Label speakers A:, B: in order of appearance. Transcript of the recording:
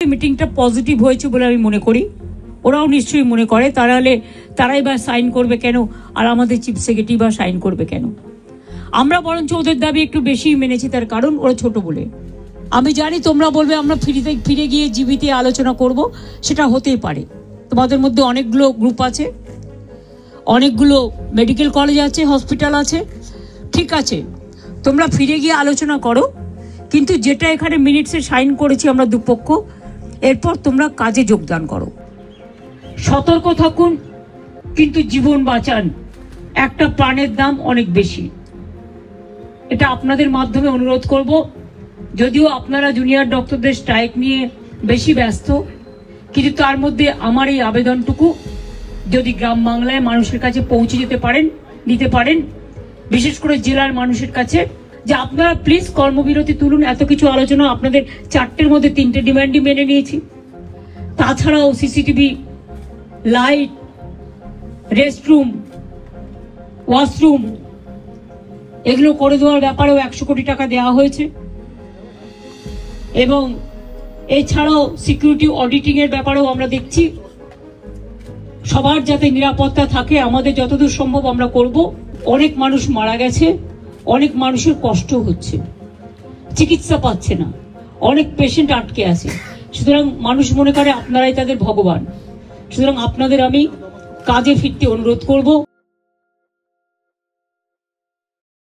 A: মিটিংটা পজিটিভ হয়েছে বলে আমি মনে করি, ওরাও নিশ্চয়ই মনে করে, তারাই বা সাইন করবে কেন, আর আমাদের চিফ সেক্রেটারি বা সাইন করবে কেন? আমরা বরঞ্চ ওদের দাবি একটু বেশি মেনেছি, তার কারণ ওরা ছোট বলে। আমি জানি তোমরা বলবে আমরা ফিরে গিয়ে জিবিতে আলোচনা করব, সেটা হতেই পারে। তোমাদের মধ্যে অনেকগুলো গ্রুপ আছে, অনেকগুলো মেডিকেল কলেজ আছে, হসপিটাল আছে, ঠিক আছে, তোমরা ফিরে গিয়ে আলোচনা করো, কিন্তু যেটা এখানে মিনিটসে সাইন করেছি আমরা দুপক্ষ, এরপর তোমরা কাজে যোগদান করো। সতর্ক থাকুন, কিন্তু জীবন বাঁচান। একটা প্রাণের দাম অনেক বেশি, এটা আপনাদের মাধ্যমে অনুরোধ করব। যদিও আপনারা জুনিয়র ডক্টরদের স্ট্রাইক নিয়ে বেশি ব্যস্ত, কিন্তু তার মধ্যে আমার এই আবেদনটুকু যদি গ্রাম বাংলায় মানুষের কাছে পৌঁছে দিতে পারেন, বিশেষ করে জেলার মানুষের কাছে, যে আপনারা প্লিজ কর্মবিরতি তুলুন। এত কিছু আলোচনা, আপনাদের 4টের মধ্যে 3টে ডিমান্ডই মেনে নিয়েছি। তাছাড়াও সিসিটিভি, লাইট, রেস্টরুম, ওয়াশরুম, এগুলো করে দেওয়ার ব্যাপারেও 100 কোটি টাকা দেওয়া হয়েছে। এবং এছাড়াও সিকিউরিটি অডিটিং এর ব্যাপারেও আমরা দেখছি। সবার যাতে নিরাপত্তা থাকে, আমাদের যতদূর সম্ভব আমরা করব। অনেক মানুষ মারা গেছে, অনেক মানুষের কষ্ট হচ্ছে, চিকিৎসা পাচ্ছে না, অনেক পেশেন্ট আটকে আছে। সুতরাং মানুষ মনে করে আপনারাই তাদের ভগবান। সুতরাং আপনাদের আমি কাজে ফিরতে অনুরোধ করব।